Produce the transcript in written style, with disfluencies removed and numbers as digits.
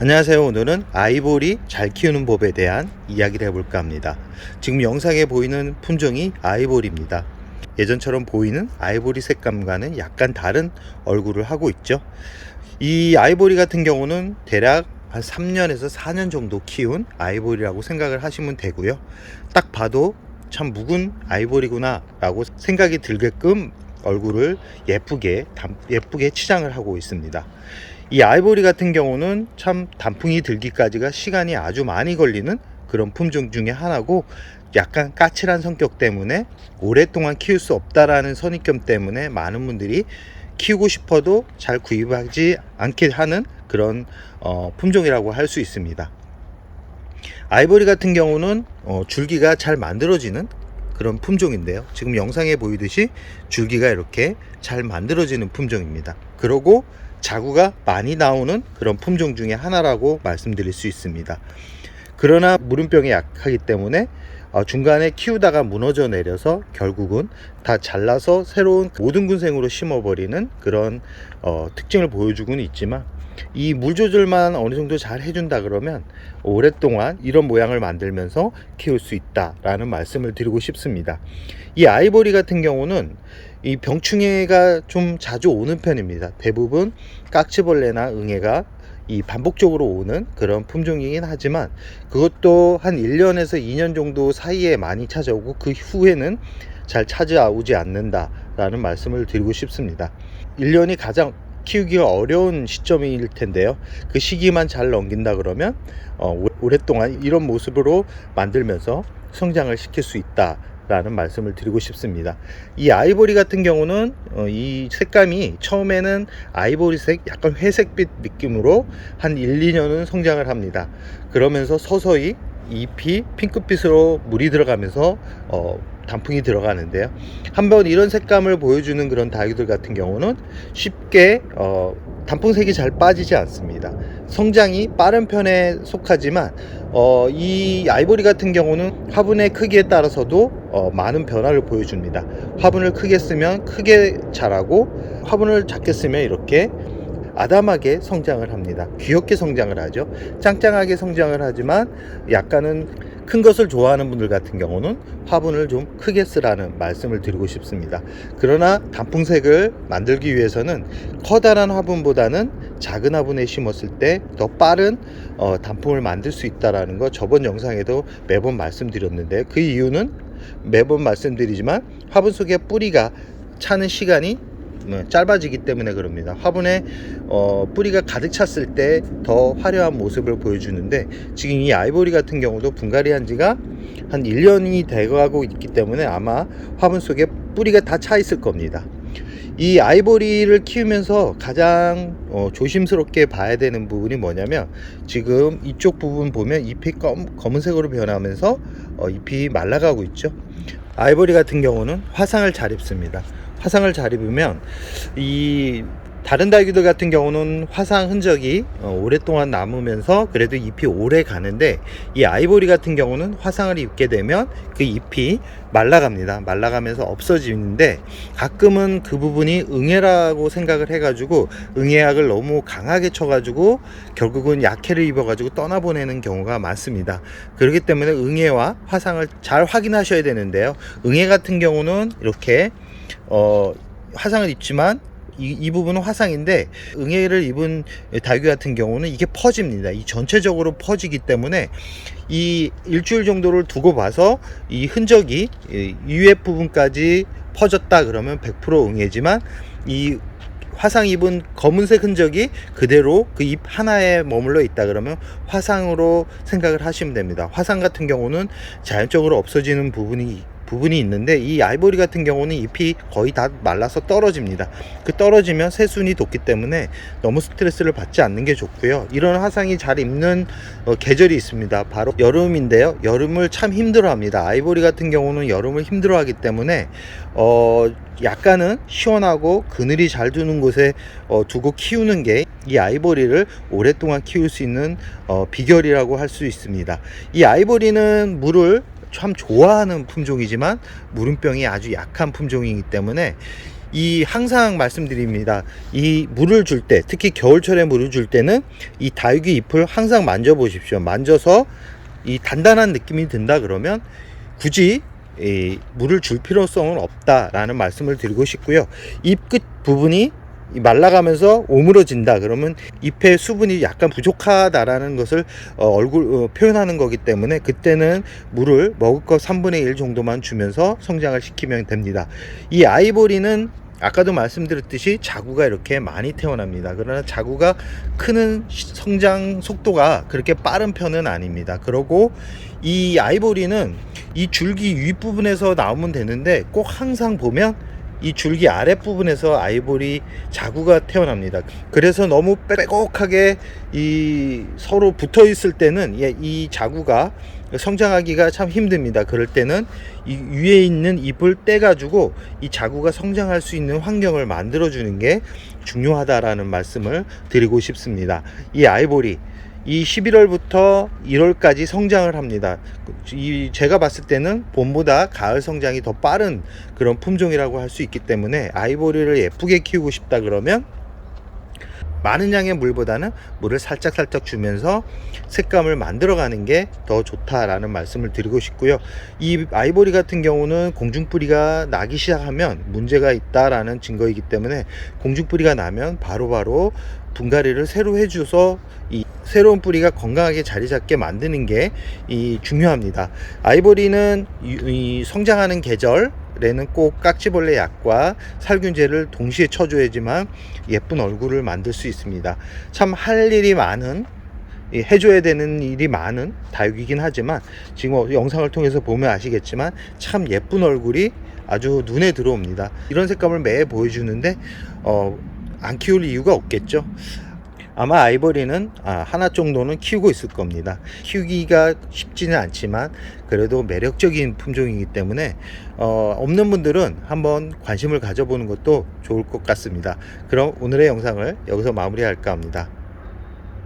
안녕하세요. 오늘은 아이보리 잘 키우는 법에 대한 이야기를 해볼까 합니다. 지금 영상에 보이는 품종이 아이보리입니다. 예전처럼 보이는 아이보리 색감과는 약간 다른 얼굴을 하고 있죠. 이 아이보리 같은 경우는 대략 한 3년에서 4년 정도 키운 아이보리라고 생각을 하시면 되고요. 딱 봐도 참 묵은 아이보리구나 라고 생각이 들게끔 얼굴을 예쁘게 치장을 하고 있습니다. 이 아이보리 같은 경우는 참 단풍이 들기까지가 시간이 아주 많이 걸리는 그런 품종 중에 하나고, 약간 까칠한 성격 때문에 오랫동안 키울 수 없다라는 선입견 때문에 많은 분들이 키우고 싶어도 잘 구입하지 않게 하는 그런 품종이라고 할 수 있습니다. 아이보리 같은 경우는 줄기가 잘 만들어지는 그런 품종인데요, 지금 영상에 보이듯이 줄기가 이렇게 잘 만들어지는 품종입니다. 그리고 자구가 많이 나오는 그런 품종 중에 하나라고 말씀드릴 수 있습니다. 그러나 물음병에 약하기 때문에 중간에 키우다가 무너져 내려서 결국은 다 잘라서 새로운 모든군생으로 심어버리는 그런 특징을 보여주고는 있지만, 이 물 조절만 어느 정도 잘 해준다 그러면 오랫동안 이런 모양을 만들면서 키울 수 있다라는 말씀을 드리고 싶습니다. 이 아이보리 같은 경우는 이 병충해가 좀 자주 오는 편입니다. 대부분 깍지벌레나 응애가 이 반복적으로 오는 그런 품종이긴 하지만, 그것도 한 1년에서 2년 정도 사이에 많이 찾아오고 그 후에는 잘 찾아오지 않는다라는 말씀을 드리고 싶습니다. 1년이 가장 키우기가 어려운 시점일 텐데요, 그 시기만 잘 넘긴다 그러면 오랫동안 이런 모습으로 만들면서 성장을 시킬 수 있다 라는 말씀을 드리고 싶습니다. 이 아이보리 같은 경우는 이 색감이 처음에는 아이보리색 약간 회색빛 느낌으로 한 1, 2년은 성장을 합니다. 그러면서 서서히 잎이 핑크빛으로 물이 들어가면서 단풍이 들어가는데요, 한번 이런 색감을 보여주는 그런 다육들 같은 경우는 쉽게 단풍색이 잘 빠지지 않습니다. 성장이 빠른 편에 속하지만 이 아이보리 같은 경우는 화분의 크기에 따라서도 많은 변화를 보여줍니다. 화분을 크게 쓰면 크게 자라고, 화분을 작게 쓰면 이렇게 아담하게 성장을 합니다. 귀엽게 성장을 하죠. 짱짱하게 성장을 하지만 약간은 큰 것을 좋아하는 분들 같은 경우는 화분을 좀 크게 쓰라는 말씀을 드리고 싶습니다. 그러나 단풍색을 만들기 위해서는 커다란 화분보다는 작은 화분에 심었을 때 더 빠른 단풍을 만들 수 있다는 거 저번 영상에도 매번 말씀드렸는데, 그 이유는 매번 말씀드리지만 화분 속에 뿌리가 차는 시간이 짧아지기 때문에 그럽니다. 화분에 뿌리가 가득 찼을 때 더 화려한 모습을 보여주는데, 지금 이 아이보리 같은 경우도 분갈이 한 지가 한 1년이 돼가고 있기 때문에 아마 화분 속에 뿌리가 다 차 있을 겁니다. 이 아이보리를 키우면서 가장 조심스럽게 봐야 되는 부분이 뭐냐면, 지금 이쪽 부분 보면 잎이 검은색으로 변하면서 잎이 말라가고 있죠. 아이보리 같은 경우는 화상을 잘 입습니다. 화상을 잘 입으면 이 다른 다육이들 같은 경우는 화상 흔적이 오랫동안 남으면서 그래도 잎이 오래 가는데, 이 아이보리 같은 경우는 화상을 입게 되면 그 잎이 말라갑니다. 말라가면서 없어지는데, 가끔은 그 부분이 응애라고 생각을 해가지고 응애약을 너무 강하게 쳐가지고 결국은 약해를 입어가지고 떠나보내는 경우가 많습니다. 그렇기 때문에 응애와 화상을 잘 확인하셔야 되는데요, 응애 같은 경우는 이렇게 화상을 입지만 이 부분은 화상인데, 응애를 입은 다육이 같은 경우는 이게 퍼집니다. 이 전체적으로 퍼지기 때문에 이 일주일 정도를 두고 봐서 이 흔적이 위에 부분까지 퍼졌다 그러면 100% 응애지만, 이 화상 입은 검은색 흔적이 그대로 그 잎 하나에 머물러 있다 그러면 화상으로 생각을 하시면 됩니다. 화상 같은 경우는 자연적으로 없어지는 부분이 있는데, 이 아이보리 같은 경우는 잎이 거의 다 말라서 떨어집니다. 그 떨어지면 새순이 돋기 때문에 너무 스트레스를 받지 않는 게 좋고요. 이런 화상이 잘 입는 계절이 있습니다. 바로 여름인데요, 여름을 참 힘들어합니다. 아이보리 같은 경우는 여름을 힘들어하기 때문에 약간은 시원하고 그늘이 잘 드는 곳에 두고 키우는 게 이 아이보리를 오랫동안 키울 수 있는 비결이라고 할 수 있습니다. 이 아이보리는 물을 참 좋아하는 품종이지만 무름병이 아주 약한 품종이기 때문에 항상 말씀드립니다. 이 물을 줄 때, 특히 겨울철에 물을 줄 때는 이 다육이 잎을 항상 만져 보십시오. 만져서 이 단단한 느낌이 든다 그러면 굳이 물을 줄 필요성은 없다라는 말씀을 드리고 싶고요. 잎 끝 부분이 말라가면서 오므러진다 그러면 잎의 수분이 약간 부족하다라는 것을 표현하는 거기 때문에 그때는 물을 먹을 것 3분의 1 정도만 주면서 성장을 시키면 됩니다. 이 아이보리는 아까도 말씀드렸듯이 자구가 이렇게 많이 태어납니다. 그러나 자구가 크는 성장 속도가 그렇게 빠른 편은 아닙니다. 그리고 이 아이보리는 이 줄기 윗부분에서 나오면 되는데 꼭 항상 보면 이 줄기 아랫부분에서 아이보리 자구가 태어납니다. 그래서 너무 빼곡하게 서로 붙어 있을 때는 이 자구가 성장하기가 참 힘듭니다. 그럴 때는 이 위에 있는 잎을 떼 가지고 이 자구가 성장할 수 있는 환경을 만들어 주는 게 중요하다라는 말씀을 드리고 싶습니다. 이 아이보리 이 11월부터 1월까지 성장을 합니다. 제가 봤을 때는 봄보다 가을 성장이 더 빠른 그런 품종이라고 할 수 있기 때문에 아이보리를 예쁘게 키우고 싶다 그러면 많은 양의 물보다는 물을 살짝 주면서 색감을 만들어 가는 게 더 좋다라는 말씀을 드리고 싶고요. 이 아이보리 같은 경우는 공중뿌리가 나기 시작하면 문제가 있다라는 증거이기 때문에 공중뿌리가 나면 바로바로 분갈이를 새로 해줘서 이 새로운 뿌리가 건강하게 자리 잡게 만드는 게 중요합니다. 아이보리는 성장하는 계절에는 꼭 깍지벌레 약과 살균제를 동시에 쳐줘야지만 예쁜 얼굴을 만들 수 있습니다. 참 할 일이 많은 해줘야 되는 일이 많은 다육이긴 하지만 지금 영상을 통해서 보면 아시겠지만 참 예쁜 얼굴이 아주 눈에 들어옵니다. 이런 색감을 매해 보여주는데 안 키울 이유가 없겠죠. 아마 아이보리는 하나 정도는 키우고 있을 겁니다. 키우기가 쉽지는 않지만 그래도 매력적인 품종이기 때문에 없는 분들은 한번 관심을 가져보는 것도 좋을 것 같습니다. 그럼 오늘의 영상을 여기서 마무리할까 합니다.